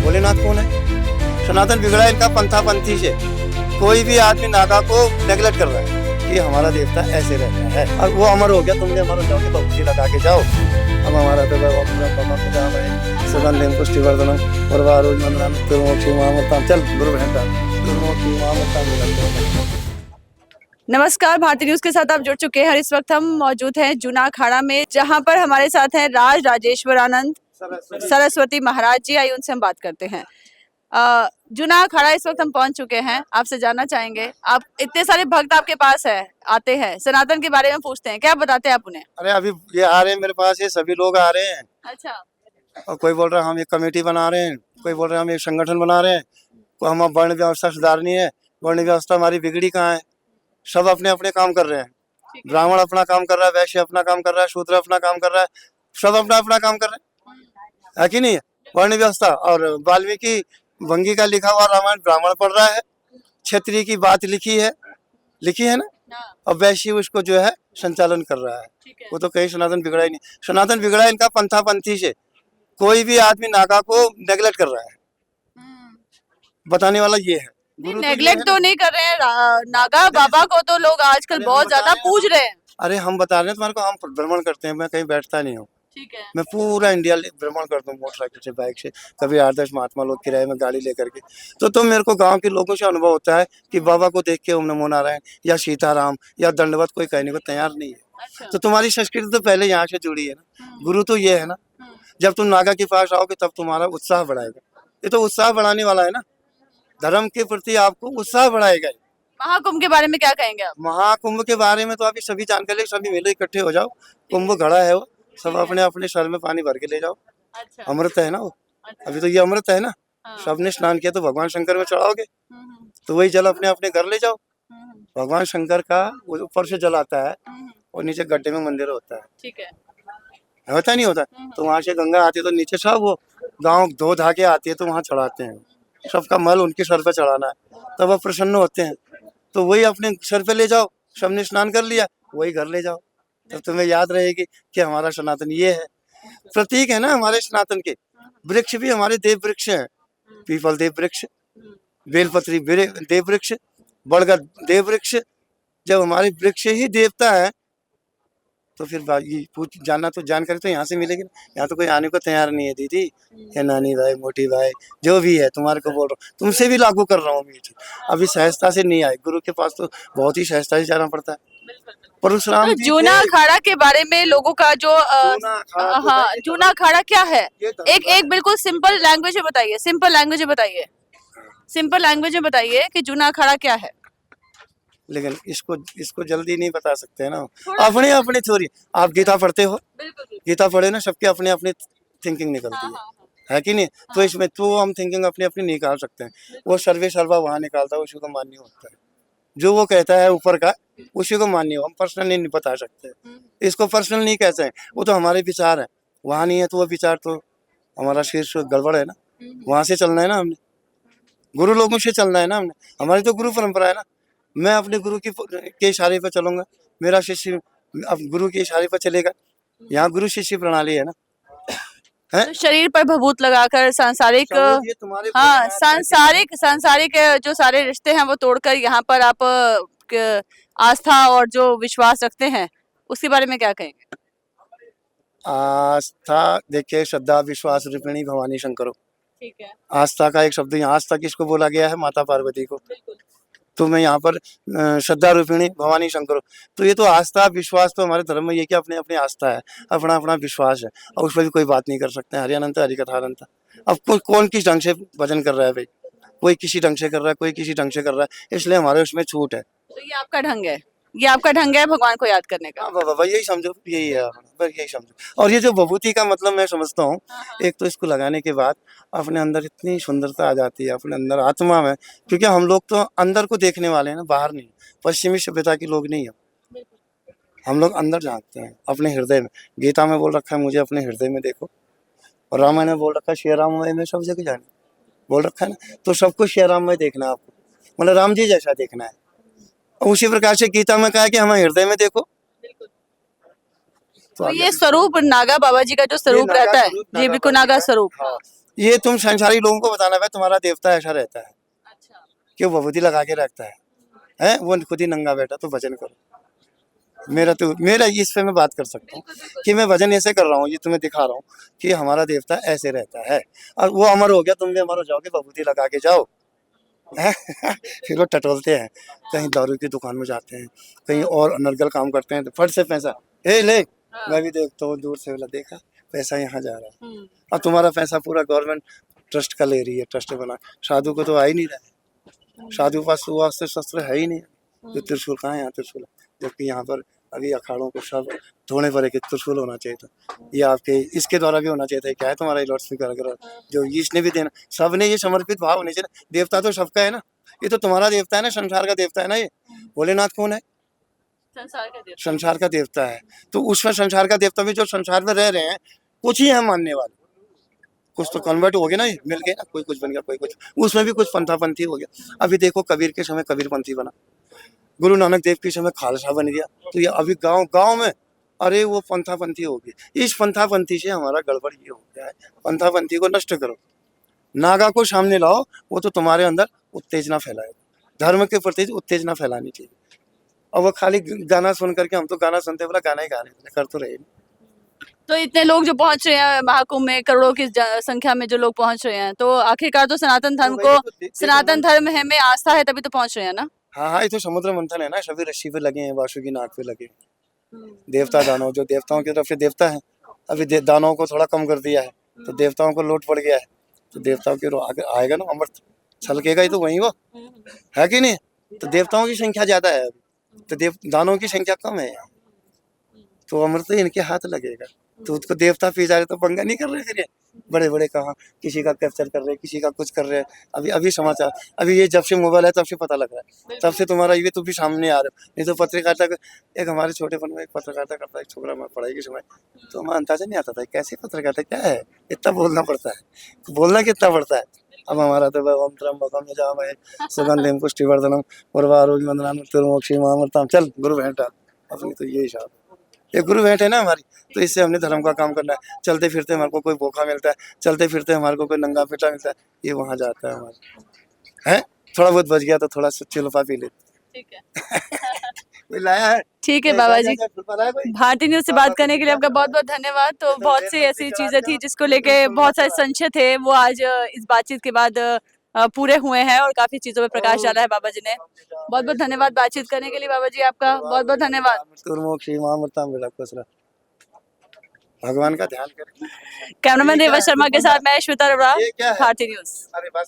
भोलेनाथ कौन है? सनातन बिगड़ा इनका पंथी से। कोई भी आदमी नागा को नेगलेक्ट कर रहा है कि हमारा देवता ऐसे रहता है। अब वो अमर हो गया, तुमने अमर हो जाओगे, भक्ति लगा के जाओ। अब हमारा तो सुगंधिम पुष्टिवर्धनम उर्वारुक मंदनम दुर्मोक्षी महामृतम। चल गुरु बहन का दुर्मोक्षी महामृतम। नमस्कार, भारतीय न्यूज के साथ आप जुड़ चुके हैं। इस वक्त हम मौजूद हैं जूना अखाड़ा में, जहां पर हमारे साथ हैं राज राजेश्वरानंद सरस्वती महाराज जी। आइए उनसे हम बात करते हैं। जूना अखाड़ा इस वक्त हम पहुंच चुके हैं। आपसे जानना चाहेंगे, आप इतने सारे भक्त आपके पास है, आते हैं, सनातन के बारे में पूछते हैं, क्या बताते हैं आप उन्हें? अरे अभी ये आ रहे हैं मेरे पास, ये सभी लोग आ रहे हैं। अच्छा। और कोई बोल रहा है हम एक कमेटी बना रहे हैं, कोई बोल रहे हैं हम एक संगठन बना रहे हैं, कोई हम वर्ण व्यवस्था सुधारनी है, वर्ण व्यवस्था हमारी बिगड़ी कहाँ है। सब अपने अपने काम कर रहे हैं। ब्राह्मण अपना काम कर रहा है, वैश्य अपना काम कर रहा है, शूद्र अपना काम कर रहा है, सब अपना अपना काम कर रहे है कि नहीं? वर्ण व्यवस्था और वाल्मीकि भंगी का लिखा हुआ रामायण ब्राह्मण पढ़ रहा है, क्षत्रिय की बात लिखी है ना, और वैश्य उसको जो है संचालन कर रहा है। वो तो कहीं सनातन बिगड़ा ही नहीं। सनातन बिगड़ा इनका पंथी से। कोई भी आदमी नागा को नेगलेक्ट कर रहा है, बताने वाला ये है। नेगलेक्ट तो नहीं कर रहे हैं, नागा बाबा को तो लोग आजकल बहुत ज्यादा पूज रहे हैं। अरे हम बता रहे हैं तुम्हारे को, हम भ्रमण करते हैं, मैं कहीं बैठता नहीं हूँ। ठीक है। मैं पूरा इंडिया भ्रमण करता हूँ, मोटरसाइकिल से, बाइक से, कभी 8-10 महात्मा लोग किराए में गाड़ी लेकर के। तो मेरे को गांव के लोगों से अनुभव होता है कि बाबा को देख के ओम नमो नारायण या सीताराम या दंडवत कोई कहने को तैयार नहीं है। अच्छा। तो तुम्हारी संस्कृति तो पहले यहाँ से जुड़ी है ना। गुरु तो ये है ना, जब तुम नागा के पास आओगे तब तुम्हारा उत्साह बढ़ाएगा। ये तो उत्साह बढ़ाने वाला है ना, धर्म के प्रति आपको उत्साह बढ़ाएगा। महाकुंभ के बारे में क्या कहेंगे आप? महाकुंभ के बारे में तो अभी सभी जानकारी, सभी मिले इकट्ठे हो जाओ। कुंभ घड़ा है वो, सब अपने अपने सर में पानी भर के ले जाओ। अच्छा। अमृत है ना वो। अच्छा। अभी तो ये अमृत है ना। हाँ। सबने स्नान किया तो भगवान शंकर में चढ़ाओगे, तो वही जल अपने अपने घर ले जाओ। भगवान शंकर का ऊपर से जल आता है और नीचे गड्ढे में मंदिर होता है। ठीक है। होता नहीं होता? तो वहां से गंगा आती है, तो नीचे सब वो गाँव धो धा के आती है, तो वहाँ चढ़ाते हैं। सबका मल उनके सर पे चढ़ाना है, तब वो प्रसन्न होते हैं। तो वही अपने सर पे ले जाओ, सबने स्नान कर लिया, वही घर ले जाओ, तब तुम्हें याद रहेगी कि हमारा सनातन ये है। प्रतीक है ना हमारे सनातन के। वृक्ष भी हमारे देव वृक्ष है। पीपल देव वृक्ष, बेलपत्री देव वृक्ष, बरगद देव वृक्ष। जब हमारे वृक्ष ही देवता है तो फिर जानना तो जानकारी तो यहाँ से मिलेगी ना। यहाँ तो कोई आने को तैयार नहीं है दीदी या नानी भाई, मोटी भाई, जो भी है। तुम्हारे को बोल रहा हूँ, तुमसे भी लागू कर रहा हूँ। अभी सहजता से नहीं आए, गुरु के पास तो बहुत ही सहजता से जाना पड़ता है। परशुराम तो जूना अखाड़ा के बारे में लोगों का जो हाँ, जूना अखाड़ा क्या है? एक बिल्कुल सिंपल लैंग्वेज में बताइए, सिंपल लैंग्वेज में बताइए, सिंपल लैंग्वेज में बताइए कि जूना अखाड़ा क्या है। लेकिन इसको जल्दी नहीं बता सकते है ना, अपने अपने थोड़ी। आप गीता पढ़ते हो? गीता पढ़े ना, सबके अपने अपने थिंकिंग निकलती है कि नहीं? तो इसमें तो हम थिंकिंग अपनी अपनी निकाल सकते हैं। वो सर्वे सर्वा वहाँ निकालता है, उसी को मान्य होता है। जो वो कहता है ऊपर का, उसी को मान्य हो। हम पर्सनल नहीं बता सकते, इसको पर्सनल नहीं कहते हैं। वो तो हमारे विचार है, वहाँ नहीं है तो वो विचार तो हमारा शीर्ष गड़बड़ है ना। वहाँ से चलना है ना, हमने गुरु लोगों से चलना है ना। हमारी तो गुरु परंपरा है ना। मैं अपने गुरु के इशारे पर चलूंगा, मेरा शिष्य अब गुरु के इशारे पर चलेगा। यहाँ गुरु शिष्य प्रणाली है ना। है? तो शरीर पर भभूत लगाकर सांसारिक, हाँ, सांसारिक जो सारे रिश्ते हैं वो तोड़कर यहाँ पर आप आस्था और जो विश्वास रखते हैं उसके बारे में क्या कहेंगे? आस्था देखिए, श्रद्धा विश्वास रूपिणी भवानी शंकरो। ठीक है। आस्था का एक शब्द यहाँ आस्था किसको बोला गया है? माता पार्वती को। तो मैं यहाँ पर श्रद्धा रूपिणी भवानी शंकरो। तो ये तो आस्था विश्वास तो हमारे धर्म में ये क्या अपनी अपनी आस्था है, अपना अपना विश्वास है, और उस पर भी कोई बात नहीं कर सकते हैं। हरियानंत हरिकथा अनंत। अब कौन किस ढंग से भजन कर रहा है भाई? कोई किसी ढंग से कर रहा है, कोई किसी ढंग से कर रहा है, इसलिए हमारे उसमें छूट है। तो ये आपका ढंग है, ये आपका ढंग है भगवान को याद करने का। बाबा यही समझो, यही है, यही समझो। और ये जो विभूति का मतलब मैं समझता हूँ, एक तो इसको लगाने के बाद अपने अंदर इतनी सुंदरता आ जाती है, अपने अंदर आत्मा में। क्योंकि हम लोग तो अंदर को देखने वाले हैं ना, बाहर नहीं। पश्चिमी सभ्यता के लोग नहीं है, हम लोग अंदर झांकते हैं, अपने हृदय में। गीता में बोल रखा है मुझे अपने हृदय में देखो, और रामायण में बोल रखा है श्री राममय में सब जगह जाने, बोल रखा है ना। तो सबको श्री राममय देखना है आपको, मतलब राम जी जैसा देखना है। उसी प्रकार से गीता में कहा है कि हमें हृदय में देखो। तो ये स्वरूप नागा बाबा जी का जो स्वरूप रहता है, ये बिल्कुल नागा स्वरूप। हाँ, ये तुम संसारी लोगों को बताना भाई तुम्हारा देवता ऐसा रहता है अच्छा। कि वो भभूति लगा के रखता है वो खुद ही नंगा बैठा, तो भजन करो। मेरा इस पे मैं बात कर सकता हूँ कि मैं भजन ऐसे कर रहा हूँ, ये तुम्हें दिखा रहा हूँ कि हमारा देवता ऐसे रहता है, और वो अमर हो गया, तुम भी अमर हो जाओगे, भभूति लगा के जाओ। हैं? फिर वो टटोलते हैं, कहीं दारू की दुकान में जाते हैं, कहीं और अनर्गल काम करते हैं, तो फट से पैसा ले। मैं भी देखता हूँ दूर से, बोला देखा पैसा यहाँ जा रहा है, और तुम्हारा पैसा पूरा गवर्नमेंट ट्रस्ट का ले रही है, ट्रस्ट बना। साधु को तो आ ही नहीं रहा है, साधु के पास तो अस्त्र शस्त्र है ही नहीं, तो त्रिशूल कहाँ है यहाँ त्रिशूल, जबकि यहाँ पर अभी अखाड़ों को सब धोने पर एक त्रिशूल होना चाहिए था, ये आपके इसके द्वारा भी होना चाहिए था। क्या है तुम्हारा लॉर्ड स्पीकर अगर जो इसने भी देना, सबने ये समर्पित भाव होने चाहिए। देवता तो सबका है ना, ये तो तुम्हारा देवता है ना, संसार का देवता है ना। ये भोलेनाथ कौन है? संसार का देवता है। तो उसमें संसार का देवता भी जो संसार में रह रहे हैं, कुछ ही हम मानने वाले, कुछ तो कन्वर्ट हो गए ना, मिल गए ना, कोई कुछ बन गया, कोई कुछ, उसमें भी कुछ पंथापंथी हो गया। अभी देखो कबीर के समय कबीरपंथी बना, गुरु नानक देव के समय खालसा बन गया, तो ये अभी गांव गांव में अरे वो पंथापंथी हो गई। इस पंथापंथी से हमारा गड़बड़ ये हो गया है, पंथापंथी को नष्ट करो, नागा को सामने लाओ, वो तो तुम्हारे अंदर उत्तेजना फैलाएगा, धर्म के प्रति उत्तेजना फैलानी चाहिए। और वो खाली गाना सुन करके, हम तो गाना सुनते बोला गाना ही गा रहे, कर तो रहे। तो इतने लोग जो पहुंच रहे हैं महाकुंभ में, करोड़ों की संख्या में जो लोग पहुंच रहे हैं, तो आखिरकार तो सनातन धर्म को, सनातन धर्म है में आस्था है, तभी तो पहुंच रहे हैं ना। हाँ हाँ, ये तो समुद्र मंथन है ना, सभी रस्सी पे लगे हैं, वासुकी नाग पे लगे हैं। देवता दानव, जो देवताओं की तरफ से देवता है, अभी दानवों को थोड़ा कम कर दिया है, तो देवताओं को लोट पड़ गया है, तो देवताओं के आगे आएगा ना अमृत, छलकेगा ही तो वही वो, है कि नहीं? तो देवताओं की संख्या ज्यादा है अभी, तो दानवों की संख्या कम है, तो अमृत इनके हाथ लगेगा। तो उसको देवता पी जा रहे, तो पंगा नहीं कर रहे फिर ये बड़े बड़े, कहाँ किसी का कैप्चर कर रहे, किसी का कुछ कर रहे हैं। अभी अभी समाचार, अभी ये जब से मोबाइल है तब से पता लग रहा है, तब से तुम्हारा ये तुम भी सामने आ रहे हो। नहीं तो पत्रकारिता, एक हमारे छोटेपन में एक पत्रकारिता करता एक छोकरा, मैं पढ़ाई के समय, तो हमें अंदाजा नहीं आता था कैसे पत्रकारिता क्या है, इतना बोलना पड़ता है, बोलना कितना पड़ता है। अब हमारा तो ओम त्र्यंबकम यजामहे सुगंधिम पुष्टिवर्धनम उर्वारुकमिव बंधनान् मृत्युर्मोक्षीमामृताम्। चल गुरु भेंट डाल, अपनी तो यही हिसाब, ये गुरु भेंट है ना हमारी, तो इससे हमने धर्म का काम करना है। चलते फिरते हमारे को कोई भूखा मिलता है, चलते फिरते हमारे को कोई नंगा पेटा मिलता है, ये वहां जाता है हमारे, है थोड़ा बहुत बच गया तो थोड़ा चिलफा पी ले। ठीक है। कोई लाया है? ठीक है बाबा जी, भारतीय न्यूज से बात करने के लिए आपका बहुत बहुत धन्यवाद। तो बहुत सी ऐसी चीजें थी जिसको लेके बहुत सारे संशय थे, वो आज इस बातचीत के बाद पूरे हुए हैं, और काफी चीजों पे प्रकाश डाला है बाबा जी ने। बहुत बहुत धन्यवाद बातचीत करने के लिए बाबा जी, आपका बहुत बहुत धन्यवाद। मृत्युर्मोक्षीमामृताम् बेटा खुश रह, भगवान का ध्यान करें। कैमरामैन देवा शर्मा के साथ मैं श्वेता अरोड़ा, ये क्या है? भारतीय न्यूज। अरे बस